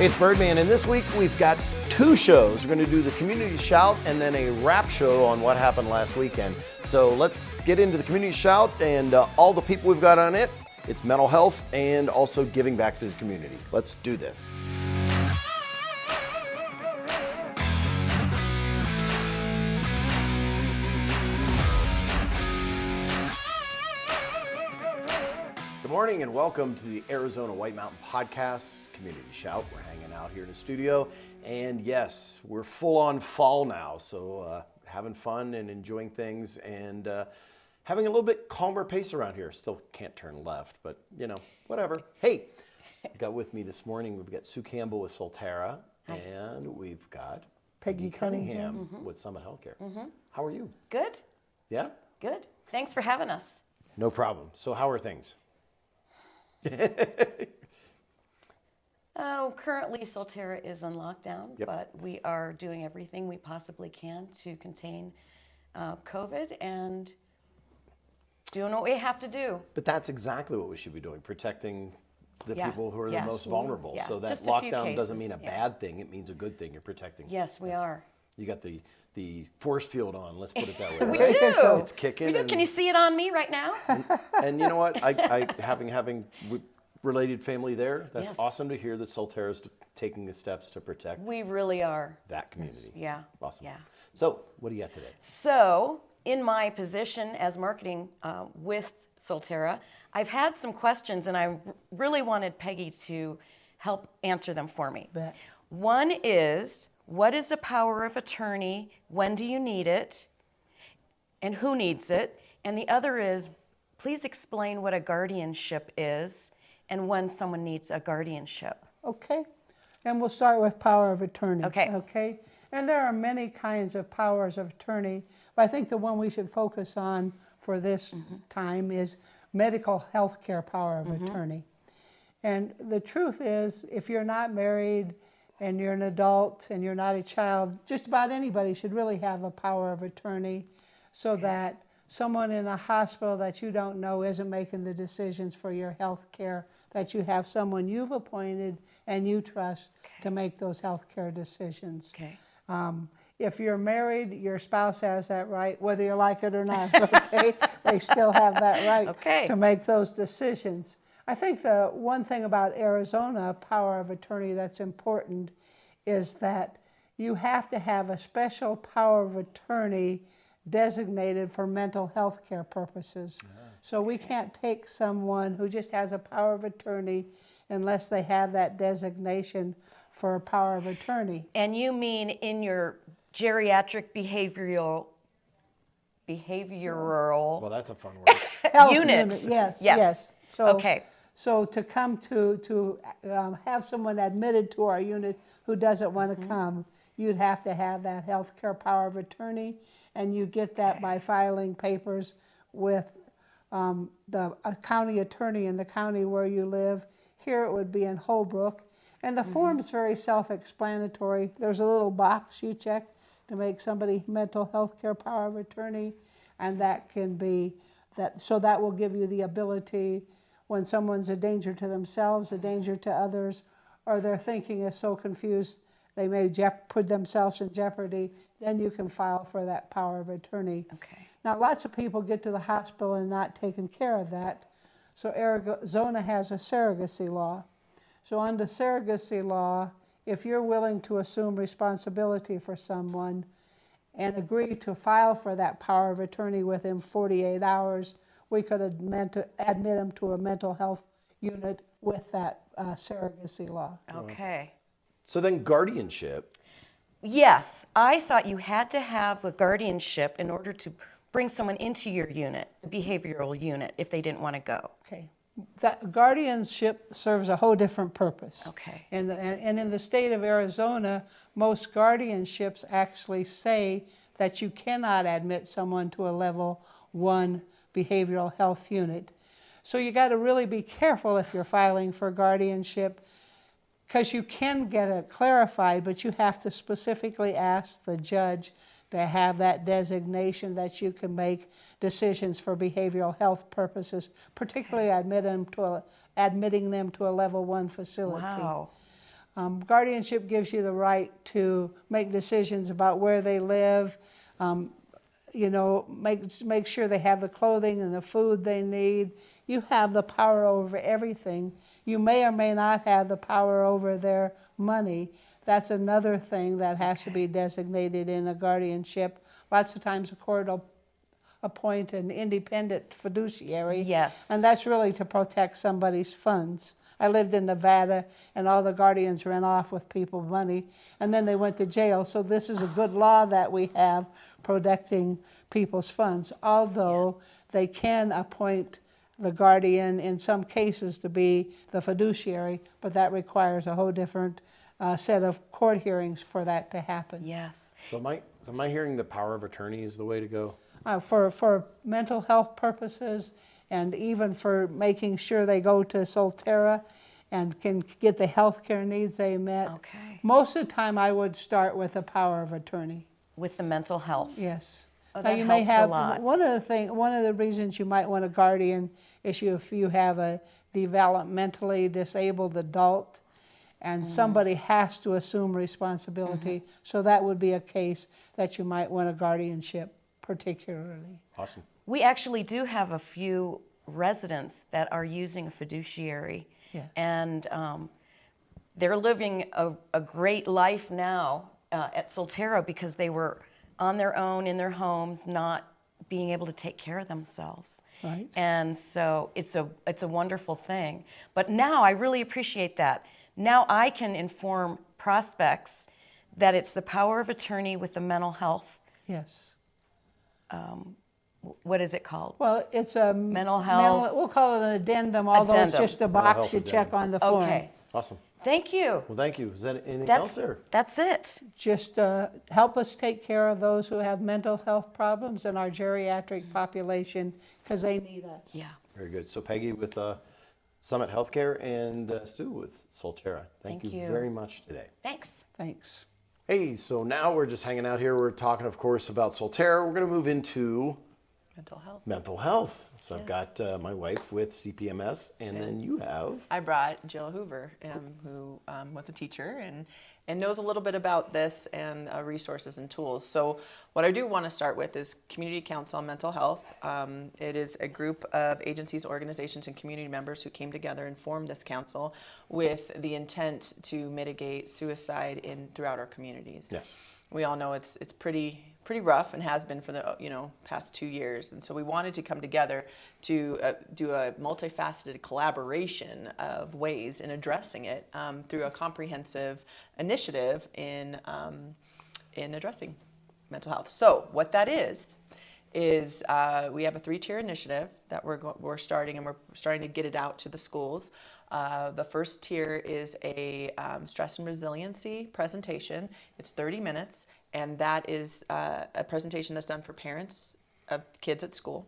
Hey, it's Birdman, and this week we've got two shows. We're going to do the Community Shout and then a wrap show on what happened last weekend. So let's get into the Community Shout and all the people we've got on it. It's mental health and also giving back to the community. Let's do this. Good morning and welcome to the Arizona White Mountain Podcast Community Shout. We're hanging out here in the studio, and yes, we're full on fall now, so having fun and enjoying things and having a little bit calmer pace around here. Still can't turn left, but you know, whatever. Hey, got with me this morning, we've got Sue Campbell with Solterra, and we've got Peggy Cunningham with Summit Healthcare. How are you? Good. Yeah? Good. Thanks for having us. No problem. So how are things? Currently Solterra is on lockdown, but we are doing everything we possibly can to contain COVID and doing what we have to do. But that's exactly what we should be doing, protecting the people who are the most vulnerable. Yeah. So that Just a few lockdown cases, doesn't mean a bad thing, it means a good thing. You're protecting. Yes, we are. You got the force field on, let's put it that way. We right? do. It's kicking. We do. Can you see it on me right now? And you know what? I having related family there, that's awesome to hear that Solterra is taking the steps to protect. We really are. That community. Yeah. Awesome. Yeah. So what do you got today? So in my position as marketing with Solterra, I've had some questions and I really wanted Peggy to help answer them for me. Bet. One is, what is a power of attorney? When do you need it? And who needs it? And the other is, please explain what a guardianship is and when someone needs a guardianship. Okay, and we'll start with power of attorney. Okay. And there are many kinds of powers of attorney, but I think the one we should focus on for this time is medical health care power of attorney. And the truth is, if you're not married and you're an adult and you're not a child, just about anybody should really have a power of attorney so that someone in a hospital that you don't know isn't making the decisions for your health care, that you have someone you've appointed and you trust to make those health care decisions. If you're married, your spouse has that right, whether you like it or not, okay? They still have that right to make those decisions. I think the one thing about Arizona power of attorney that's important is that you have to have a special power of attorney designated for mental health care purposes. So we can't take someone who just has a power of attorney unless they have that designation for a power of attorney. And you mean in your geriatric behavioral Well, that's a fun word. Health units. Unit. Yes. So, So to come to have someone admitted to our unit who doesn't want to come, you'd have to have that health care power of attorney, and you get that by filing papers with the county attorney in the county where you live. Here it would be in Holbrook. And the form's very self-explanatory. There's a little box you check to make somebody mental health care power of attorney, and that can be that. So that will give you the ability when someone's a danger to themselves, a danger to others, or their thinking is so confused they may put themselves in jeopardy, then you can file for that power of attorney. Now, lots of people get to the hospital and not taking care of that. So Arizona has a surrogacy law. So under surrogacy law, if you're willing to assume responsibility for someone and agree to file for that power of attorney within 48 hours, we could admit them to a mental health unit with that surrogacy law. So then guardianship. Yes, I thought you had to have a guardianship in order to bring someone into your unit, the behavioral unit, if they didn't want to go. That guardianship serves a whole different purpose. And in the state of Arizona, most guardianships actually say that you cannot admit someone to a level 1 behavioral health unit. So you got to really be careful if you're filing for guardianship, because you can get it clarified, but you have to specifically ask the judge to have that designation that you can make decisions for behavioral health purposes, particularly admitting them to a level 1 facility. Guardianship gives you the right to make decisions about where they live, make sure they have the clothing and the food they need. You have the power over everything. You may or may not have the power over their money. That's another thing that has to be designated in a guardianship. Lots of times a court will appoint an independent fiduciary. Yes. And that's really to protect somebody's funds. I lived in Nevada, and all the guardians ran off with people's money, and then they went to jail. So this is a good law that we have protecting people's funds, although they can appoint the guardian in some cases to be the fiduciary, but that requires a whole different set of court hearings for that to happen. Yes. So am I hearing the power of attorney is the way to go? For mental health purposes, and even for making sure they go to Solterra and can get the health care needs they met. Okay. Most of the time I would start with a power of attorney. With the mental health. Yes. Oh, Now that you may helps a have lot. one of the reasons you might want a guardian issue if you have a developmentally disabled adult and somebody has to assume responsibility. So that would be a case that you might want a guardianship particularly. Awesome. We actually do have a few residents that are using a fiduciary, and they're living a great life now at Solterra because they were on their own in their homes, not being able to take care of themselves. Right. And so it's a wonderful thing. But now I really appreciate that. Now I can inform prospects that it's the power of attorney with the mental health. Yes. What is it called? Well, it's a Mental health. we'll call it an addendum, although it's Addendum. just a box health you check addendum. on the form. Okay. Awesome. Thank you. Well, thank you. Is that anything else there? That's it. Just help us take care of those who have mental health problems in our geriatric population because they need us. Yeah. Very good. So Peggy with Summit Healthcare and Sue with Solterra. Thank you very much today. Thanks. Thanks. Hey, so now we're just hanging out here. We're talking, of course, about Solterra. We're going to move into mental health. So I've got my wife with CPMS, and then you have... I brought Jill Hoover, who was a teacher and knows a little bit about this and resources and tools. So what I do want to start with is Community Council on Mental Health. It is a group of agencies, organizations, and community members who came together and formed this council with the intent to mitigate suicide throughout our communities. Yes. We all know it's pretty rough and has been for the past 2 years, and so we wanted to come together to do a multifaceted collaboration of ways in addressing it through a comprehensive initiative in addressing mental health. So what that is we have a 3-tier initiative that we're starting, and we're starting to get it out to the schools. The first tier is a stress and resiliency presentation. It's 30 minutes, and that is a presentation that's done for parents of kids at school.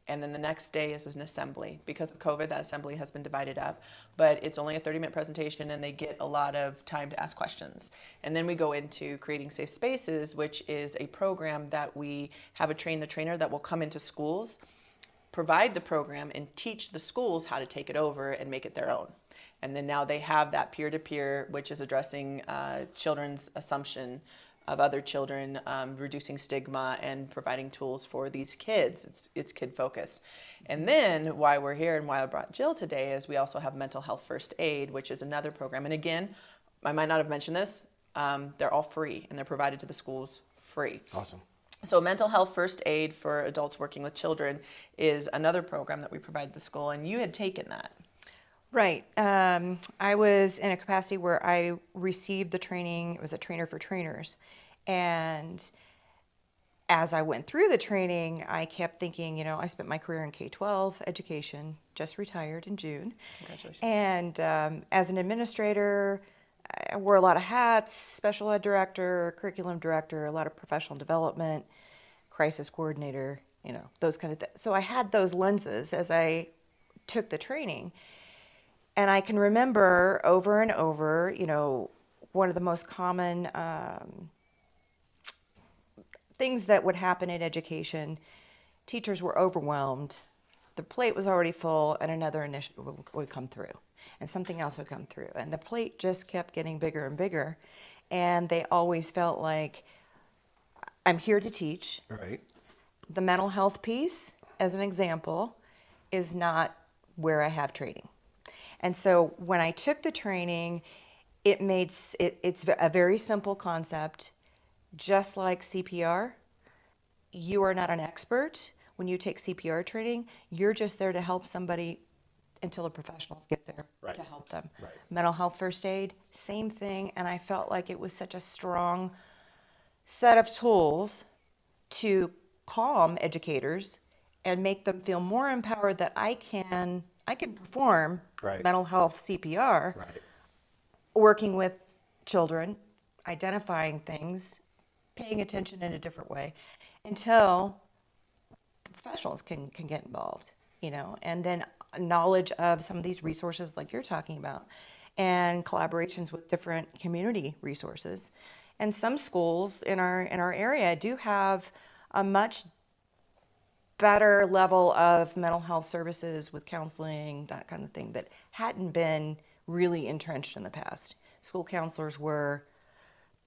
And then the next day is an assembly. Because of COVID, that assembly has been divided up, but it's only a 30-minute presentation, and they get a lot of time to ask questions. And then we go into Creating Safe Spaces, which is a program that we have a trainer that will come into schools, provide the program, and teach the schools how to take it over and make it their own. And then now they have that peer-to-peer, which is addressing children's assumption of other children, reducing stigma, and providing tools for these kids. It's kid-focused. And then why we're here and why I brought Jill today is we also have Mental Health First Aid, which is another program. And again, I might not have mentioned this, they're all free, and they're provided to the schools free. Awesome. So Mental Health First Aid for adults working with children is another program that we provide to the school, and you had taken that. Right. I was in a capacity where I received the training. It was a trainer for trainers. And as I went through the training, I kept thinking, I spent my career in K-12 education, just retired in June. Congratulations. And as an administrator, I wore a lot of hats: special ed director, curriculum director, a lot of professional development, crisis coordinator, those kind of things. So I had those lenses as I took the training. And I can remember over and over, one of the most common things that would happen in education: teachers were overwhelmed, the plate was already full, and another initiative would come through. and something else would come through. And the plate just kept getting bigger and bigger. And they always felt like, I'm here to teach. Right. The mental health piece, as an example, is not where I have training. And so when I took the training, it's a very simple concept. Just like CPR, you are not an expert. When you take CPR training, you're just there to help somebody until the professionals get there to help them. Right. Mental health first aid, same thing. And I felt like it was such a strong set of tools to calm educators and make them feel more empowered that I can perform mental health CPR, working with children, identifying things, paying attention in a different way, until the professionals can get involved, and then knowledge of some of these resources like you're talking about, and collaborations with different community resources. And some schools in our area do have a much better level of mental health services with counseling, that kind of thing, that hadn't been really entrenched in the past. School counselors were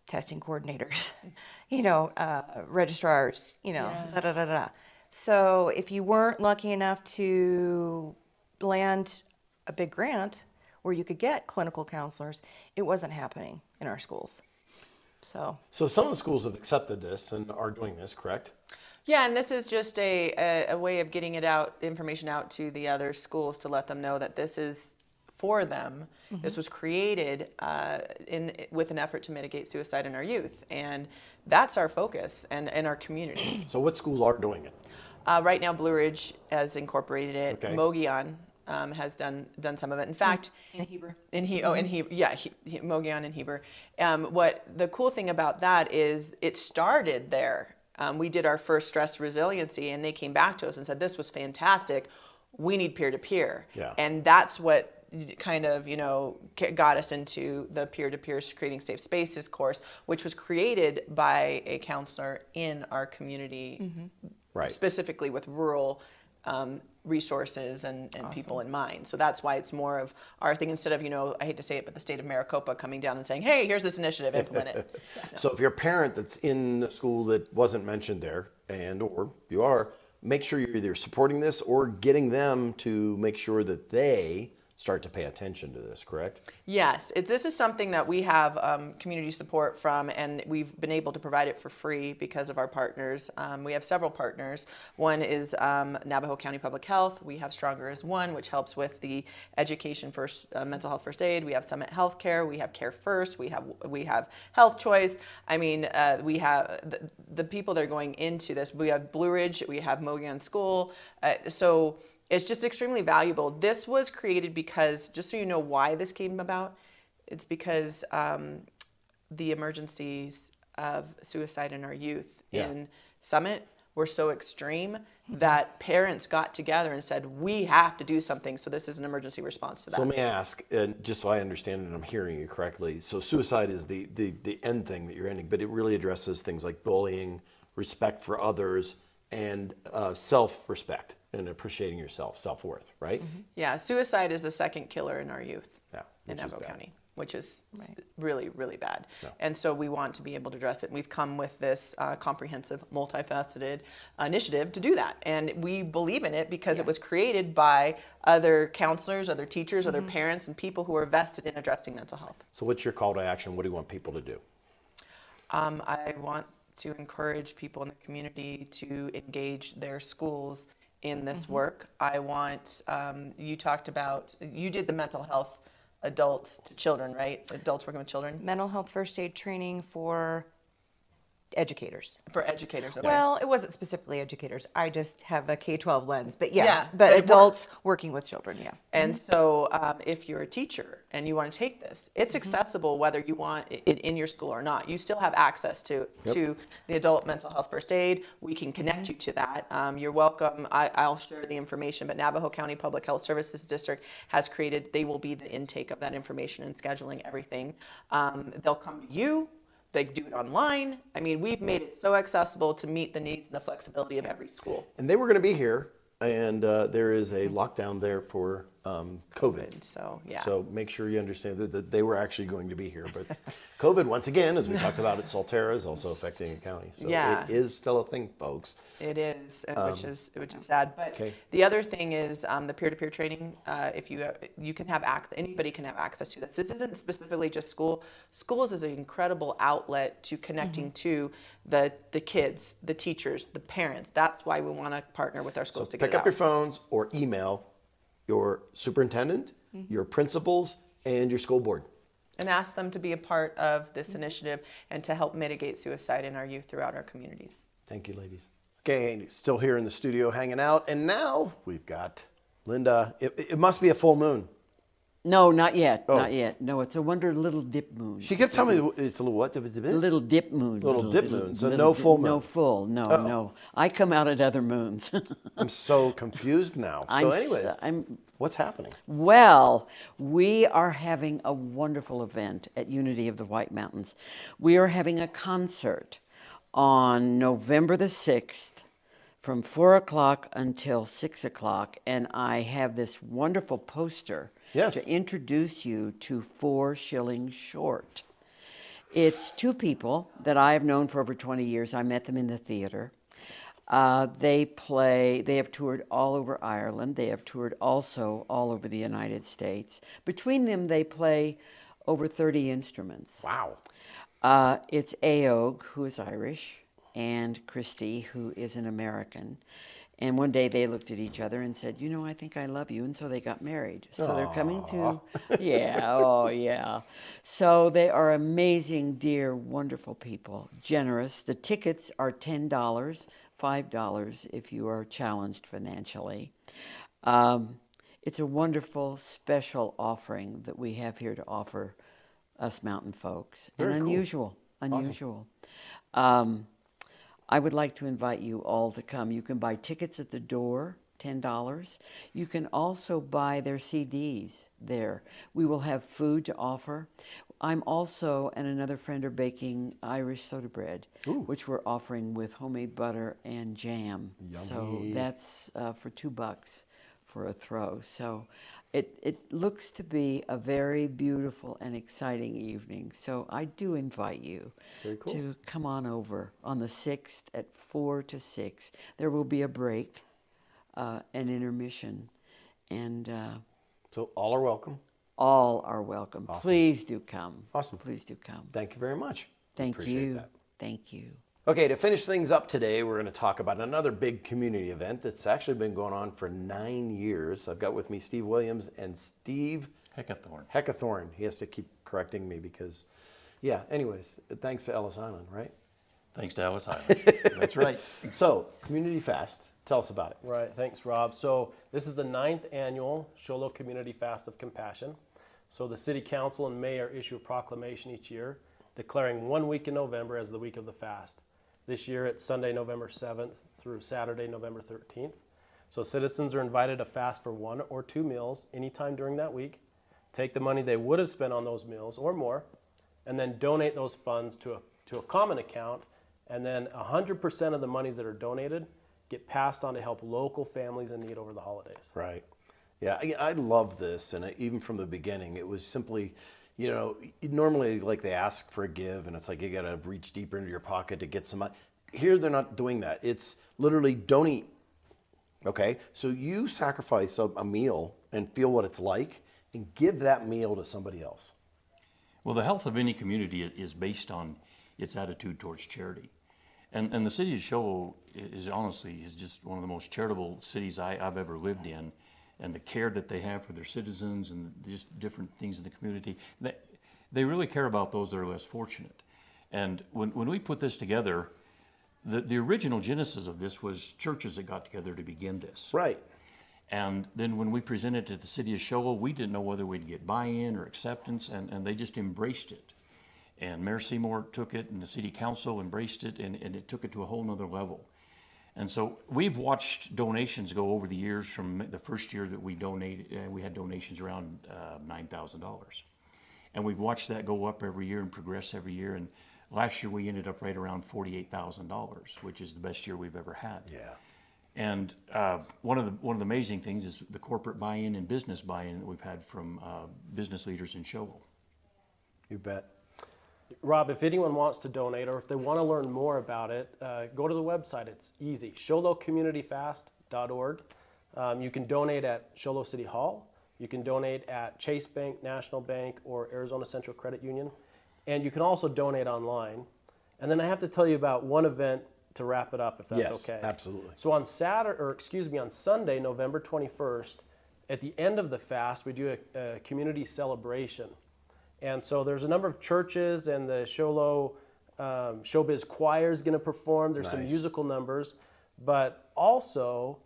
testing coordinators, registrars, So if you weren't lucky enough to land a big grant where you could get clinical counselors, it wasn't happening in our schools. So some of the schools have accepted this and are doing this, correct? Yeah, and this is just a way of getting information out to the other schools to let them know that this is for them. Mm-hmm. This was created with an effort to mitigate suicide in our youth, and that's our focus and in our community. So what schools are doing it? Right now, Blue Ridge has incorporated it. Okay. Mogollon has done some of it. In fact, in Heber. Mogollon and Heber. What the cool thing about that is it started there. We did our first stress resiliency, and they came back to us and said, this was fantastic. We need peer-to-peer. Yeah. And that's what kind of, got us into the peer-to-peer creating safe spaces course, which was created by a counselor in our community, specifically with rural resources and awesome. People in mind. So that's why it's more of our thing instead of, I hate to say it, but the state of Maricopa coming down and saying, hey, here's this initiative, implement it. So if you're a parent that's in a school that wasn't mentioned there, or you are, make sure you're either supporting this or getting them to make sure that they start to pay attention to this, correct? Yes, this is something that we have community support from, and we've been able to provide it for free because of our partners. We have several partners. One is Navajo County Public Health. We have Stronger as One, which helps with the education first, mental health first aid. We have Summit Healthcare. We have Care First. We have Health Choice. I mean, we have the people that are going into this. We have Blue Ridge. We have Mogollon School. So it's just extremely valuable. This was created because, just so you know why this came about, it's because the emergencies of suicide in our youth in Summit were so extreme that parents got together and said, we have to do something, so this is an emergency response to that. So let me ask, just so I understand and I'm hearing you correctly, so suicide is the end thing that you're ending, but it really addresses things like bullying, respect for others, and self-respect and appreciating yourself, self-worth, right? Mm-hmm. Yeah, suicide is the second killer in our youth in Navajo bad. County, which is really, really bad. Yeah. And so we want to be able to address it. And we've come with this comprehensive, multifaceted initiative to do that. And we believe in it because it was created by other counselors, other teachers, other parents, and people who are vested in addressing mental health. So what's your call to action? What do you want people to do? I want to encourage people in the community to engage their schools in this work. I want, you did the mental health adults to children, right? Adults working with children? Mental health first aid training for educators. For educators, okay. Well, it wasn't specifically educators. I just have a K-12 lens, but Yeah, but but adults working with children, And so if you're a teacher and you want to take this, it's accessible whether you want it in your school or not. You still have access to the adult mental health first aid. We can connect you to that. You're welcome. I'll share the information, but Navajo County Public Health Services District has created, they will be the intake of that information and scheduling everything. They'll come to you. They do it online. I mean, we've made it so accessible to meet the needs and the flexibility of every school. And they were going to be here, and there is a lockdown there for COVID. So, yeah. So make sure you understand that they were actually going to be here. But COVID, once again, as we talked about at Solterra, is also affecting the county. So Yeah. it is still a thing, folks. It is, which is sad. But Okay. the other thing is the peer-to-peer training. If you can have anybody can have access to this. This isn't specifically just school. Schools is an incredible outlet to connecting to the kids, the teachers, the parents. That's why we want to partner with our schools to get Pick it up out. your phones or email your superintendent, your principals, and your school board. And ask them to be a part of this initiative and to help mitigate suicide in our youth throughout our communities. Thank you, ladies. Okay, still here in the studio hanging out. And now we've got Linda. It must be a full moon. No, not yet. Oh. Not yet. No, it's a wonder little dip moon. She kept telling me it's a little what? A little dip moon. Little dip moon, so no full moon. No full, no. I come out at other moons. I'm so confused now. So anyways, what's happening? Well, we are having a wonderful event at Unity of the White Mountains. We are having a concert on November the 6th from 4 o'clock until 6 o'clock. And I have this wonderful poster to introduce you to 4 Shillings Short. It's 2 people that I have known for over 20 years. I met them in the theater. They have toured all over Ireland. They have toured also all over the United States. Between them, they play over 30 instruments. Wow. It's Aog, who is Irish, and Christy, who is an American. And one day they looked at each other and said, I think I love you. And so they got married. So they're coming to, yeah. So they are amazing, dear, wonderful people, generous. The tickets are $10, $5 if you are challenged financially. It's a wonderful, special offering that we have here to offer us mountain folks. Very and cool. unusual. I would like to invite you all to come. You can buy tickets at the door, $10. You can also buy their CDs there. We will have food to offer. I'm also, and another friend, are baking Irish soda bread, which we're offering with homemade butter and jam. Yummy. So that's for $2 for a throw. So it looks to be a very beautiful and exciting evening. So I do invite you to come on over on the 6th at 4 to 6. There will be a break, an intermission, and so all are welcome. All are welcome. Awesome. Please do come. Awesome. Please do come. Thank you very much. Thank you. Thank you. Okay, to finish things up today, we're going to talk about another big community event that's actually been going on for 9 years. I've got with me Steve Williams and Steve Heckathorn. He has to keep correcting me because, anyways, thanks to Ellis Island, right? Thanks to Ellis Island. That's right. So, Community Fast, tell us about it. Right, thanks, Rob. So this is the 9th annual Sholo Community Fast of Compassion. So the City Council and Mayor issue a proclamation each year declaring 1 week in November as the week of the fast. This year it's Sunday, November 7th through Saturday, November 13th. So citizens are invited to fast for 1 or 2 meals anytime during that week, take the money they would have spent on those meals or more, and then donate those funds to a common account, and then 100% of the monies that are donated get passed on to help local families in need over the holidays. Right. Yeah, I love this, and even from the beginning, it was simply, normally like they ask for a give, and it's like you got to reach deeper into your pocket to get some money. Here, they're not doing that. It's literally don't eat. Okay, so you sacrifice a meal and feel what it's like, and give that meal to somebody else. Well, the health of any community is based on its attitude towards charity. And the city of Show is honestly just one of the most charitable cities I've ever lived in. And the care that they have for their citizens and just different things in the community, they really care about those that are less fortunate. And when we put this together, the original genesis of this was churches that got together to begin this. Right. And then when we presented it to the city of Show, we didn't know whether we'd get buy-in or acceptance, and they just embraced it. And Mayor Seymour took it, and the city council embraced it, and it took it to a whole nother level. And so we've watched donations go over the years. From the first year that we donated, we had donations around $9,000. And we've watched that go up every year and progress every year. And last year we ended up right around $48,000, which is the best year we've ever had. Yeah. And one of the amazing things is the corporate buy-in and business buy-in that we've had from business leaders in Shovel. You bet. Rob, if anyone wants to donate or if they want to learn more about it, go to the website. It's easy, sholocommunityfast.org. You can donate at Sholo City Hall. You can donate at Chase Bank, National Bank, or Arizona Central Credit Union. And you can also donate online. And then I have to tell you about one event to wrap it up, if that's okay. Yes, absolutely. So on Sunday, November 21st, at the end of the fast, we do a community celebration. And so there's a number of churches, and the Sholo Showbiz Choir is going to perform. There's some musical numbers, but also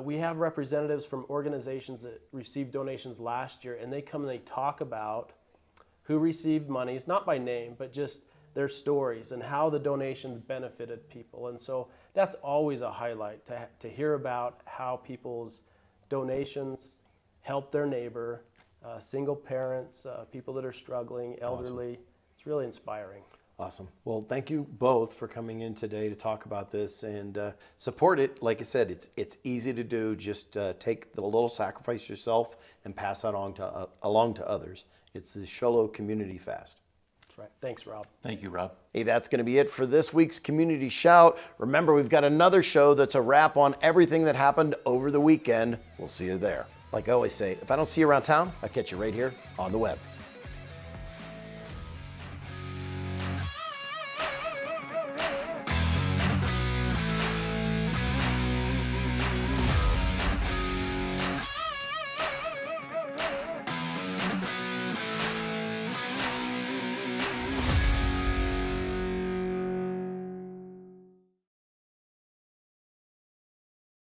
we have representatives from organizations that received donations last year, and they come and they talk about who received monies, not by name, but just their stories and how the donations benefited people. And so that's always a highlight, to hear about how people's donations help their neighbor, single parents, people that are struggling, elderly. Awesome. It's really inspiring. Awesome. Well, thank you both for coming in today to talk about this and support it. Like I said, it's easy to do. Just take the little sacrifice yourself and pass that on along to others. It's the Sholo Community Fast. That's right. Thanks, Rob. Thank you, Rob. Hey, that's going to be it for this week's Community Shout. Remember, we've got another show that's a wrap on everything that happened over the weekend. We'll see you there. Like I always say, if I don't see you around town, I'll catch you right here on the web.